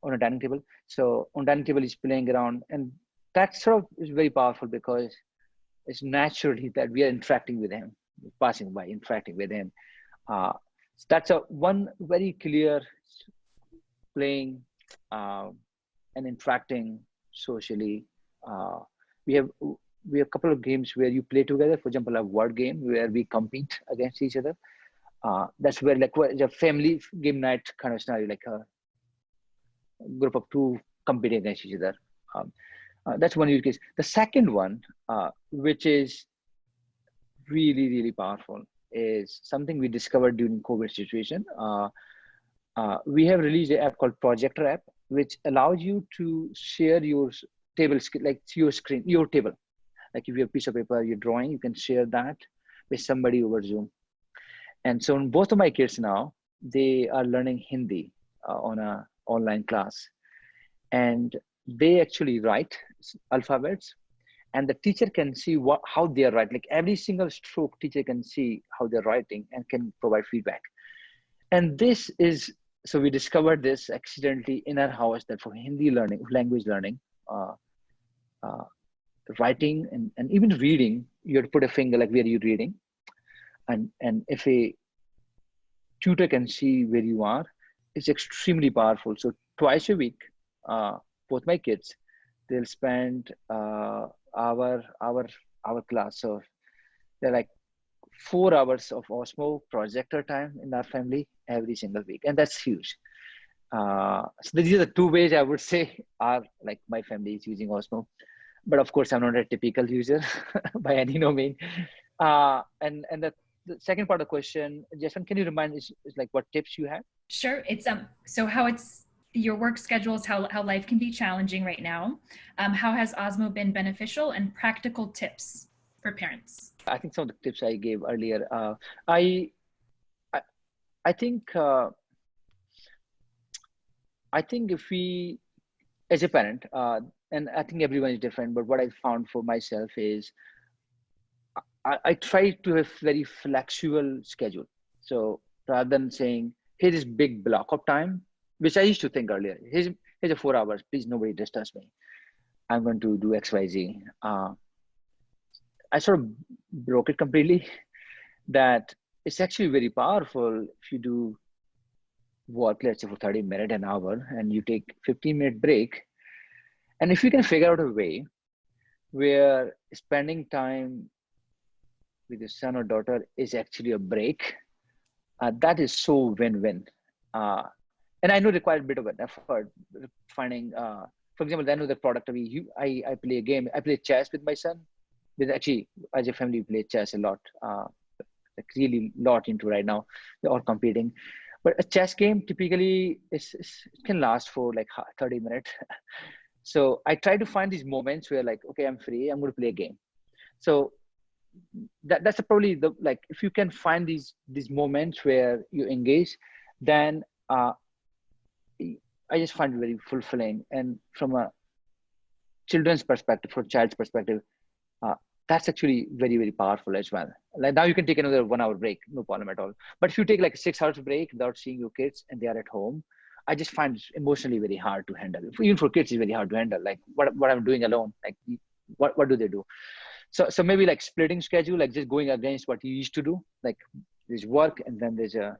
on a dining table. So on dining table he's playing around, and that sort of is very powerful because it's naturally that we are interacting with him, passing by, interacting with him. So that's one very clear playing and interacting socially. We have a couple of games where you play together. For example, a word game where we compete against each other. That's where like the family game night kind of scenario, like a group of 2 competing against each other. That's one use case. The second one, which is really, really powerful, is something we discovered during COVID situation. We have released an app called Projector app, which allows you to share your table, like your screen, your table. Like if you have a piece of paper, you're drawing, you can share that with somebody over Zoom. And so both of my kids now, they are learning Hindi on an online class. And they actually write alphabets, and the teacher can see how they're writing. Like every single stroke, teacher can see how they're writing and can provide feedback. And this is, so we discovered this accidentally in our house, that for Hindi learning, language learning, writing and even reading, you have to put a finger like where you're reading. And if a tutor can see where you are, it's extremely powerful. So twice a week, both my kids, they'll spend hour our class. So they're like 4 hours of Osmo projector time in our family every single week, and that's huge. So these are the two ways I would say are like my family is using Osmo, but of course I'm not a typical user by any no mean. And the second part of the question, Jason, can you remind is like what tips you have? Sure. It's so how it's your work schedules, how life can be challenging right now. How has Osmo been beneficial, and practical tips for parents? I think some of the tips I gave earlier. I, I I think if we as a parent, and I think everyone is different, but what I found for myself is I try to have very flexible schedule. So rather than saying, here's this big block of time, which I used to think earlier, here's a 4 hours, please nobody disturbs me. I'm going to do XYZ. I sort of broke it completely that it's actually very powerful if you do work, let's say for 30 minutes, an hour, and you take 15-minute break. And if you can figure out a way where spending time with your son or daughter is actually a break, that is so win-win. And I know it requires a bit of an effort finding, for example, I know the product I play a game, I play chess with my son. With actually, as a family, we play chess a lot, like really lot into right now. They're all competing. But a chess game typically it can last for like 30 minutes. So I try to find these moments where like, okay, I'm free, I'm going to play a game. So that's probably the, like, if you can find these moments where you engage, then I just find it very fulfilling. And from a children's perspective, from child's perspective, that's actually very, very powerful as well. Like now you can take another 1 hour break, no problem at all. But if you take like a 6 hours break without seeing your kids and they are at home, I just find it emotionally very hard to handle. Even for kids, it's very hard to handle. Like what I'm doing alone, like what do they do? So maybe like splitting schedule, like just going against what you used to do. Like there's work and then there's a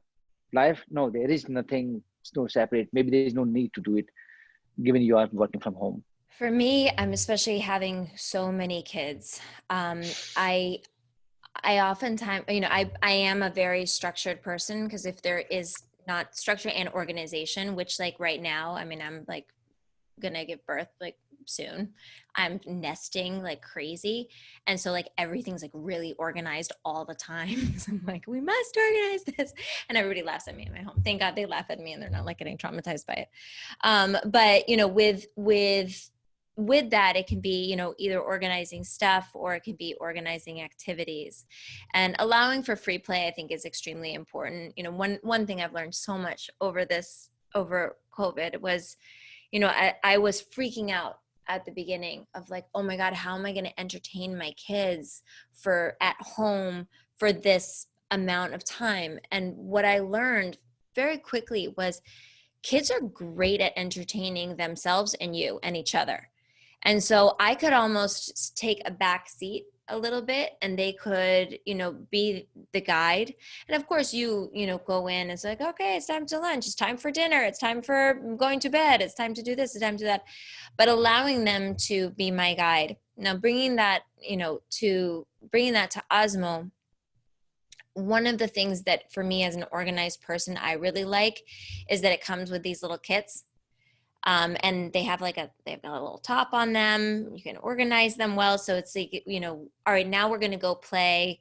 life. No, there is nothing, it's no separate. Maybe there is no need to do it given you are working from home. For me, I'm especially having so many kids. I oftentimes, I am a very structured person, because if there is not structure and organization, which like right now, I mean, I'm like gonna give birth like soon. I'm nesting like crazy. And so like everything's like really organized all the time. So I'm like, we must organize this. And everybody laughs at me in my home. Thank God they laugh at me and they're not like getting traumatized by it. But with that, it can be, either organizing stuff or it can be organizing activities, and allowing for free play, I think is extremely important. One thing I've learned so much over COVID was, I was freaking out at the beginning of like, oh my God, how am I going to entertain my kids at home for this amount of time? And what I learned very quickly was kids are great at entertaining themselves and you and each other. And so I could almost take a back seat a little bit, and they could, be the guide. And of course you go in, it's like, okay, it's time to lunch. It's time for dinner. It's time for going to bed. It's time to do this. It's time to do that. But allowing them to be my guide. Now bringing that to Osmo, one of the things that for me as an organized person, I really like is that it comes with these little kits. And they have a little top on them. You can organize them well. So it's like, all right, now we're going to go play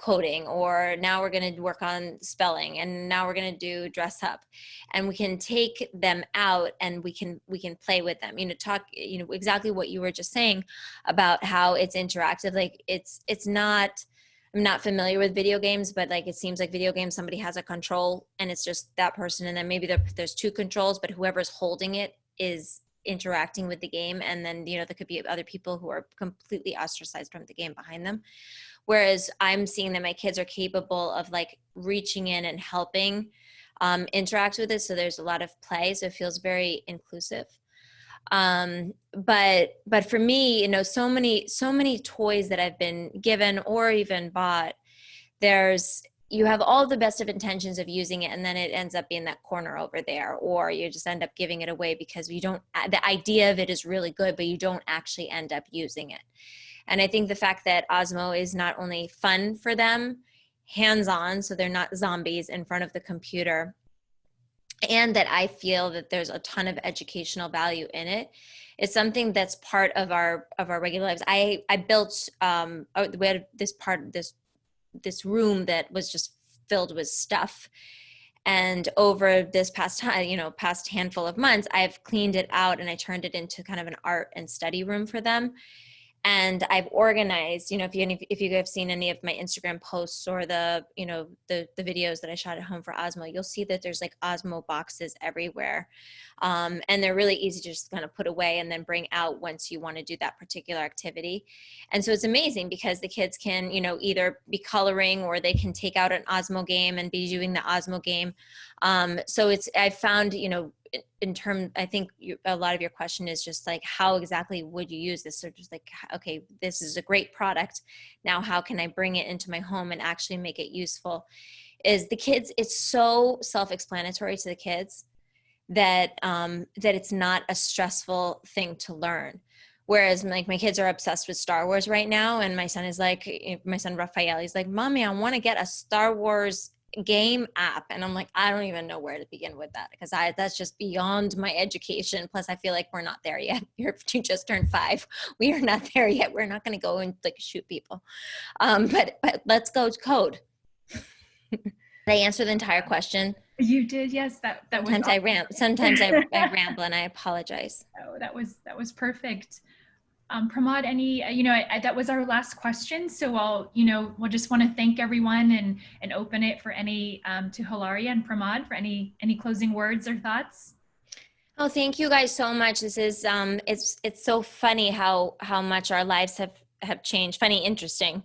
coding, or now we're going to work on spelling, and now we're going to do dress up, and we can take them out and we can play with them, talk, exactly what you were just saying about how it's interactive. Like it's not, I'm not familiar with video games, but like it seems like video games, somebody has a control and it's just that person, and then maybe there's two controls, but whoever's holding it is interacting with the game, and then there could be other people who are completely ostracized from the game behind them. Whereas I'm seeing that my kids are capable of like reaching in and helping interact with it, so there's a lot of play, so it feels very inclusive. But for me, so many toys that I've been given or even bought, there's, you have all the best of intentions of using it, and then it ends up being that corner over there, or you just end up giving it away because you don't, the idea of it is really good, but you don't actually end up using it. And I think the fact that Osmo is not only fun for them, hands-on, so they're not zombies in front of the computer, and that I feel that there's a ton of educational value in it. It's something that's part of our regular lives. I built we had this room that was just filled with stuff, and over this past handful of months, I've cleaned it out and I turned it into kind of an art and study room for them. And I've organized, if you have seen any of my Instagram posts or the videos that I shot at home for Osmo, you'll see that there's like Osmo boxes everywhere. And they're really easy to just kind of put away and then bring out once you want to do that particular activity. And so it's amazing because the kids can, either be coloring or they can take out an Osmo game and be doing the Osmo game. So I found, I think a lot of your question is just like, how exactly would you use this? So just like, okay, this is a great product. Now, how can I bring it into my home and actually make it useful? Is the kids, it's so self-explanatory to the kids that it's not a stressful thing to learn. Whereas like my kids are obsessed with Star Wars right now. And my son Raphael, he's like, Mommy, I want to get a Star Wars game app. And I'm like, I don't even know where to begin with that, because that's just beyond my education. Plus I feel like we're not there yet. You just turned 5. We are not there yet. We're not going to go and like shoot people. But let's go to code. Did I answer the entire question? You did. Yes. That sometimes was sometimes I ramble, and I apologize. Oh, that was perfect. Pramod, that was our last question. So we'll just want to thank everyone and open it for any, to Hilaria and Pramod for any closing words or thoughts. Oh, thank you guys so much. This is, it's so funny how much our lives have changed. Funny, interesting.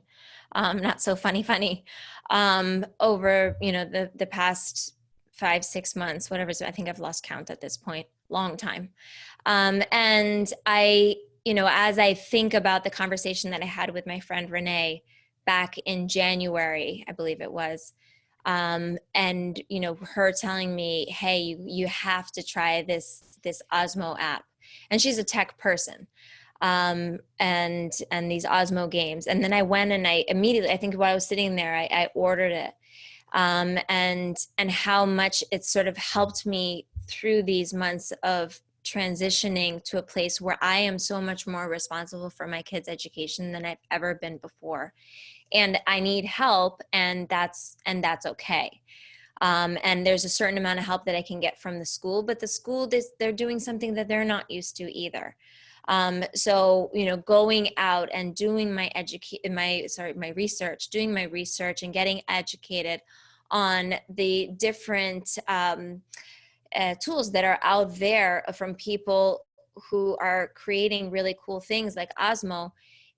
Not so funny, over, the past 5-6 months, whatever. I think I've lost count at this point, long time. And as I think about the conversation that I had with my friend Renee back in January, I believe it was, and her telling me, hey, you have to try this Osmo app. And she's a tech person, and these Osmo games. And then I went and I immediately, I think while I was sitting there, I ordered it, and how much it sort of helped me through these months of transitioning to a place where I am so much more responsible for my kids' education than I've ever been before. And I need help, and that's okay. And there's a certain amount of help that I can get from the school, but the school, they're doing something that they're not used to either. So, going out and doing my research, and getting educated on the different, tools that are out there from people who are creating really cool things like Osmo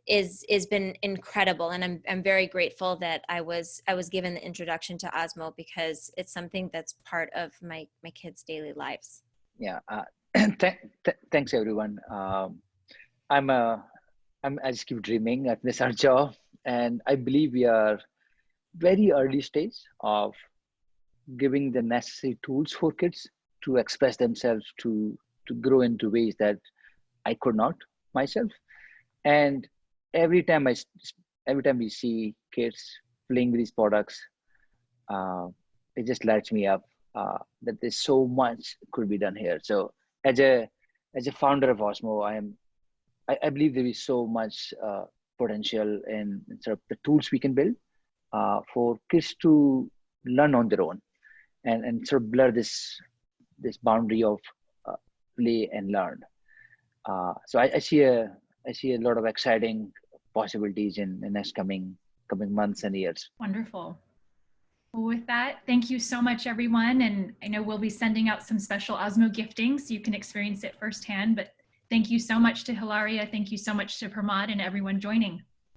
is been incredible. And I'm very grateful that I was given the introduction to Osmo, because it's something that's part of my kids' daily lives. Yeah. Thanks everyone. I just keep dreaming at this our job, and I believe we are very early stage of giving the necessary tools for kids to express themselves, to grow into ways that I could not myself. And every time we see kids playing with these products, it just lights me up that there's so much could be done here. So as a founder of Osmo, I believe there is so much potential in sort of the tools we can build for kids to learn on their own, and sort of blur this boundary of play and learn. So I see a lot of exciting possibilities in the next coming months and years. Wonderful. Well, with that, thank you so much, everyone. And I know we'll be sending out some special Osmo gifting so you can experience it firsthand. But thank you so much to Hilaria. Thank you so much to Pramod and everyone joining.